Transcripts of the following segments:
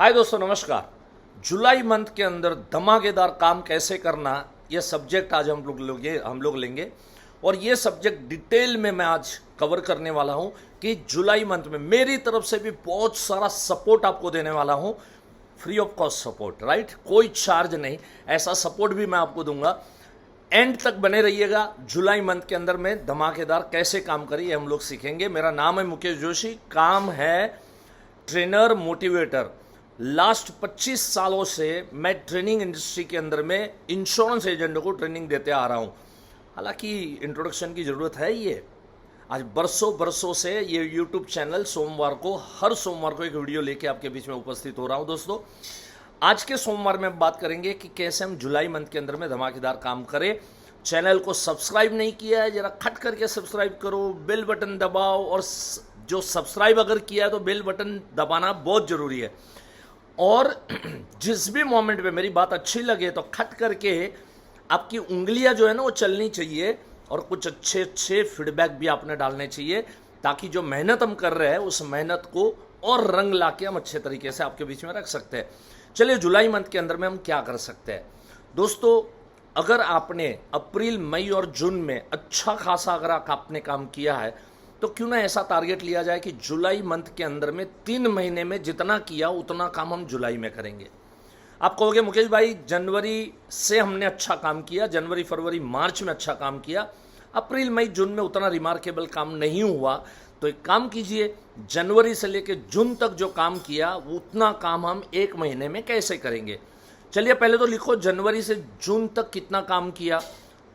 हाय दोस्तों, नमस्कार। जुलाई मंथ के अंदर धमाकेदार काम कैसे करना, यह सब्जेक्ट आज हम लोग लेंगे। और ये सब्जेक्ट डिटेल में मैं आज कवर करने वाला हूं कि जुलाई मंथ में मेरी तरफ से भी बहुत सारा सपोर्ट आपको देने वाला हूं। Free of cost support, right, कोई चार्ज नहीं, ऐसा सपोर्ट भी मैं आपको दूंगा। एंड तक बने रहिएगा। जुलाई मंथ के अंदर में धमाकेदार कैसे काम करिए हम लोग सीखेंगे। मेरा नाम है मुकेश जोशी, काम है ट्रेनर मोटिवेटर। लास्ट 25 सालों से मैं ट्रेनिंग इंडस्ट्री के अंदर में इंश्योरेंस एजेंटों को ट्रेनिंग देते आ रहा हूं। हालांकि इंट्रोडक्शन की ज़रूरत है ये। आज बरसों से ये यूट्यूब चैनल हर सोमवार को एक वीडियो लेके आपके बीच में उपस्थित हो रहा हूं। दोस्तों, आज के सोमवार में बात करेंगे कि कैसे हम जुलाई मंथ के अंदर में धमाकेदार काम करें। चैनल को सब्सक्राइब नहीं किया है, जरा खट करके सब्सक्राइब करो, बेल बटन दबाओ। और जो सब्सक्राइब अगर किया है तो बेल बटन दबाना बहुत ज़रूरी है। और जिस भी मोमेंट पे मेरी बात अच्छी लगे तो खट करके आपकी उंगलियां जो है ना वो चलनी चाहिए, और कुछ अच्छे फीडबैक भी आपने डालने चाहिए, ताकि जो मेहनत हम कर रहे हैं उस मेहनत को और रंग लाके हम अच्छे तरीके से आपके बीच में रख सकते हैं। चलिए, जुलाई मंथ के अंदर में हम क्या कर सकते हैं। दोस्तों, अगर आपने अप्रैल, मई और जून में अच्छा खासा अगर आपने काम किया है तो क्यों ना ऐसा टारगेट लिया जाए कि जुलाई मंथ के अंदर में 3 महीने में जितना किया उतना काम हम जुलाई में करेंगे। आप कहोगे मुकेश भाई, जनवरी से हमने अच्छा काम किया, जनवरी फरवरी मार्च में अच्छा काम किया, अप्रैल मई जून में उतना रिमार्केबल काम नहीं हुआ। तो एक काम कीजिए, जनवरी से लेकर जून तक जो काम किया उतना काम हम 1 महीने में कैसे करेंगे। चलिए, पहले तो लिखो जनवरी से जून तक कितना काम किया।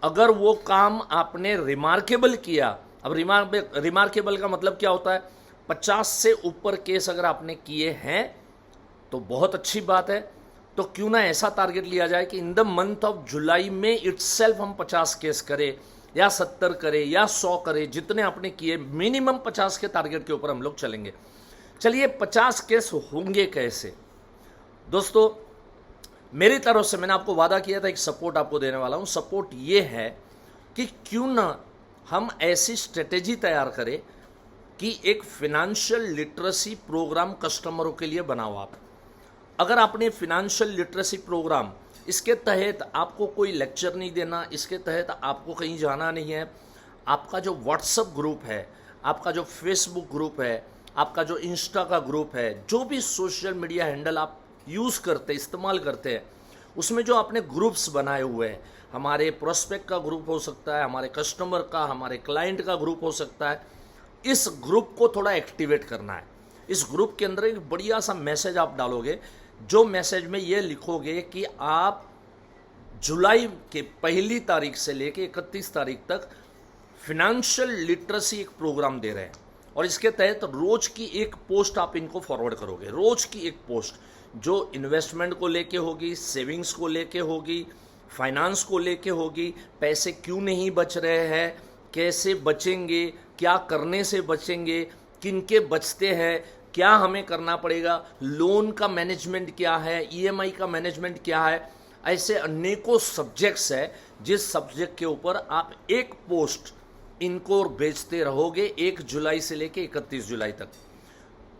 अगर वो काम आपने रिमार्केबल किया, अब रिमार्केबल का मतलब क्या होता है, 50 से ऊपर केस अगर आपने किए हैं तो बहुत अच्छी बात है। तो क्यों ना ऐसा टारगेट लिया जाए कि in the month of July में इटसेल्फ हम 50 केस करें, या 70 करें, या 100 करें, जितने आपने किए मिनिमम 50 के टारगेट के ऊपर हम लोग चलेंगे। चलिए, 50 केस होंगे कैसे। दोस्तों, मेरी तरफ से मैंने आपको वादा किया था, एक सपोर्ट आपको देने वाला हूं। सपोर्ट ये है कि क्यों ना हम ऐसी स्ट्रेटेजी तैयार करें कि एक फिनेंशियल लिटरेसी प्रोग्राम कस्टमरों के लिए बनाओ। आप अगर आपने फिनेंशियल लिटरेसी प्रोग्राम, इसके तहत आपको कोई लेक्चर नहीं देना, इसके तहत आपको कहीं जाना नहीं है। आपका जो व्हाट्सएप ग्रुप है, आपका जो फेसबुक ग्रुप है, आपका जो इंस्टा का ग्रुप है, जो भी सोशल मीडिया हैंडल आप यूज़ करते, इस्तेमाल करते हैं, उसमें जो आपने ग्रुप्स बनाए हुए हैं, हमारे प्रोस्पेक्ट का ग्रुप हो सकता है, हमारे कस्टमर का, हमारे क्लाइंट का ग्रुप हो सकता है, इस ग्रुप को थोड़ा एक्टिवेट करना है। इस ग्रुप के अंदर एक बढ़िया सा मैसेज आप डालोगे, जो मैसेज में ये लिखोगे कि आप जुलाई के 1 तारीख से लेके 31 तारीख तक फिनेंशियल लिटरेसी एक प्रोग्राम दे रहे हैं, और इसके तहत रोज की एक पोस्ट आप इनको फॉरवर्ड करोगे। रोज की एक पोस्ट जो इन्वेस्टमेंट को लेके होगी, सेविंग्स को लेके होगी, फाइनेंस को लेके होगी, पैसे क्यों नहीं बच रहे हैं, कैसे बचेंगे, क्या करने से बचेंगे, किनके बचते हैं, क्या हमें करना पड़ेगा, लोन का मैनेजमेंट क्या है, ईएमआई का मैनेजमेंट क्या है। ऐसे अनेकों सब्जेक्ट्स है जिस सब्जेक्ट के ऊपर आप एक पोस्ट इनको भेजते रहोगे 1 जुलाई से लेके 31 जुलाई तक।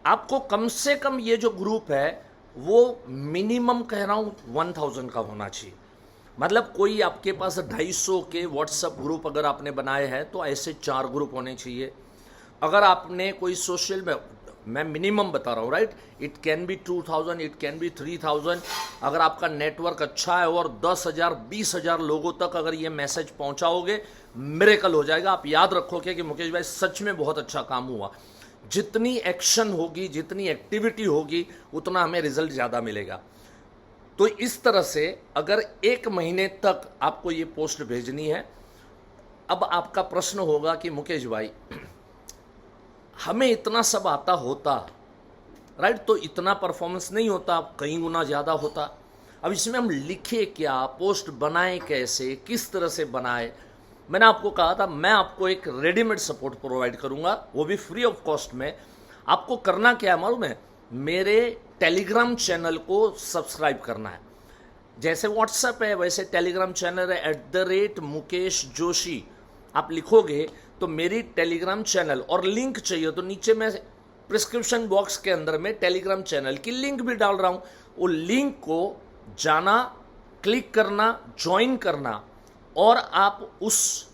आपको कम से कम ये जो ग्रुप है वो मिनिमम कह रहा हूँ 1000 का होना चाहिए। मतलब कोई आपके पास 250 के व्हाट्सएप ग्रुप अगर आपने बनाए हैं तो ऐसे 4 ग्रुप होने चाहिए। अगर आपने कोई सोशल में, मैं मिनिमम बता रहा हूँ, right, it can be 2000, it can be 3000। अगर आपका नेटवर्क अच्छा है और 10,000 20,000 लोगों तक अगर ये मैसेज पहुँचाओगे, मिरेकल हो जाएगा। आप याद रखोगे कि मुकेश भाई सच में बहुत अच्छा काम हुआ। जितनी एक्शन होगी, जितनी एक्टिविटी होगी, उतना हमें रिजल्ट ज़्यादा मिलेगा। तो इस तरह से अगर 1 महीने तक आपको ये पोस्ट भेजनी है। अब आपका प्रश्न होगा कि मुकेश भाई, हमें इतना सब आता होता, राइट, तो इतना परफॉर्मेंस नहीं होता, कई गुना ज़्यादा होता। अब इसमें हम लिखे क्या, पोस्ट बनाए कैसे, किस तरह से बनाए। मैंने आपको कहा था मैं आपको एक रेडीमेड सपोर्ट प्रोवाइड करूंगा, वो भी फ्री ऑफ कॉस्ट में। आपको करना क्या है मालूम है, मेरे टेलीग्राम चैनल को सब्सक्राइब करना है। जैसे व्हाट्सएप है वैसे टेलीग्राम चैनल है @मुकेश जोशी। आप लिखोगे तो मेरी टेलीग्राम चैनल, और लिंक चाहिए तो नीचे मैं प्रिस्क्रिप्शन बॉक्स के अंदर में टेलीग्राम चैनल की लिंक भी डाल रहा हूं। वो लिंक को जाना, क्लिक करना, ज्वाइन करना, और आप उस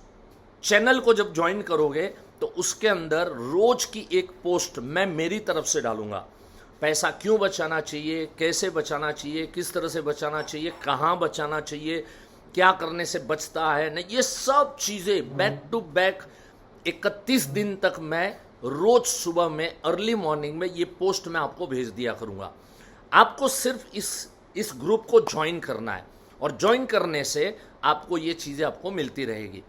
चैनल को जब ज्वाइन करोगे तो उसके अंदर रोज की एक पोस्ट मैं मेरी तरफ से डालूंगा। पैसा क्यों बचाना चाहिए, कैसे बचाना चाहिए, किस तरह से बचाना चाहिए, कहाँ बचाना चाहिए, क्या करने से बचता है नहीं, ये सब चीज़ें बैक टू बैक 31 दिन तक मैं रोज सुबह में अर्ली मॉर्निंग में ये पोस्ट मैं आपको भेज दिया करूँगा। आपको सिर्फ इस ग्रुप को ज्वाइन करना है, और ज्वाइन करने से आपको ये चीज़ें आपको मिलती रहेगी।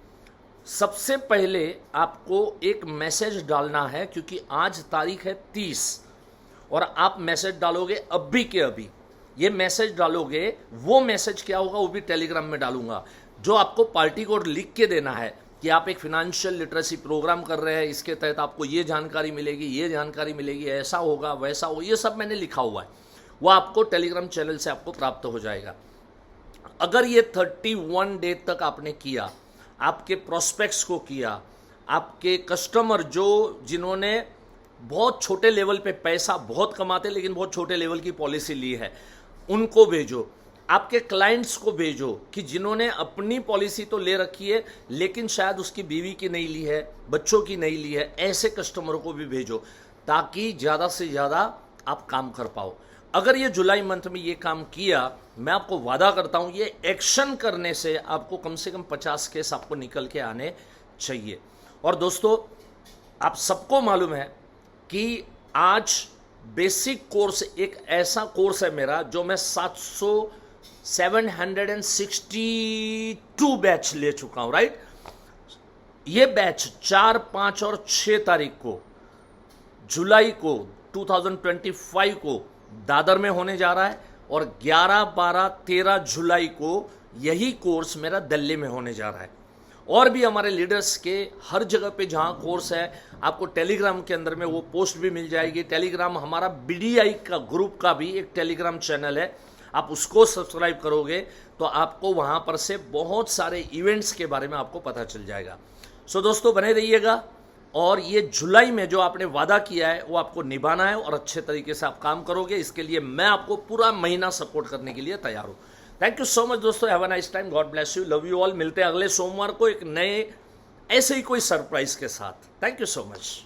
सबसे पहले आपको एक मैसेज डालना है, क्योंकि आज तारीख है 30, और आप मैसेज डालोगे अभी के अभी। ये मैसेज डालोगे, वो मैसेज क्या होगा वो भी टेलीग्राम में डालूंगा, जो आपको पार्टी कोड लिख के देना है कि आप एक फिनेंशियल लिटरेसी प्रोग्राम कर रहे हैं, इसके तहत आपको ये जानकारी मिलेगी, ये जानकारी मिलेगी, ऐसा होगा वैसा हो, ये सब मैंने लिखा हुआ है। वो आपको टेलीग्राम चैनल से आपको प्राप्त हो जाएगा। अगर ये 31 डे तक आपने किया, आपके प्रोस्पेक्ट्स को किया, आपके कस्टमर जिन्होंने बहुत छोटे लेवल पे पैसा बहुत कमाते लेकिन बहुत छोटे लेवल की पॉलिसी ली है, उनको भेजो। आपके क्लाइंट्स को भेजो कि जिन्होंने अपनी पॉलिसी तो ले रखी है लेकिन शायद उसकी बीवी की नहीं ली है, बच्चों की नहीं ली है, ऐसे कस्टमरों को भी भेजो, ताकि ज़्यादा से ज़्यादा आप काम कर पाओ। अगर ये जुलाई मंथ में ये काम किया, मैं आपको वादा करता हूँ ये एक्शन करने से आपको कम से कम 50 केस आपको निकल के आने चाहिए। और दोस्तों, आप सबको मालूम है कि आज बेसिक कोर्स एक ऐसा कोर्स है मेरा जो मैं 762 बैच ले चुका हूँ, राइट। ये बैच 4, 5 और 6 तारीख को जुलाई को 2025 को दादर में होने जा रहा है, और 11, 12, 13 जुलाई को यही कोर्स मेरा दिल्ली में होने जा रहा है। और भी हमारे लीडर्स के हर जगह पे जहाँ कोर्स है, आपको टेलीग्राम के अंदर में वो पोस्ट भी मिल जाएगी। टेलीग्राम हमारा BDI का ग्रुप का भी एक टेलीग्राम चैनल है, आप उसको सब्सक्राइब करोगे तो आपको वहाँ पर से बहुत सारे इवेंट्स के बारे में आपको पता चल जाएगा। सो दोस्तों, बने रहिएगा, और ये जुलाई में जो आपने वादा किया है वो आपको निभाना है, और अच्छे तरीके से आप काम करोगे। इसके लिए मैं आपको पूरा महीना सपोर्ट करने के लिए तैयार हूँ। थैंक यू सो मच दोस्तों, have a nice time, God bless you, love you all. मिलते हैं अगले सोमवार को एक नए ऐसे ही कोई सरप्राइज के साथ। Thank you so much.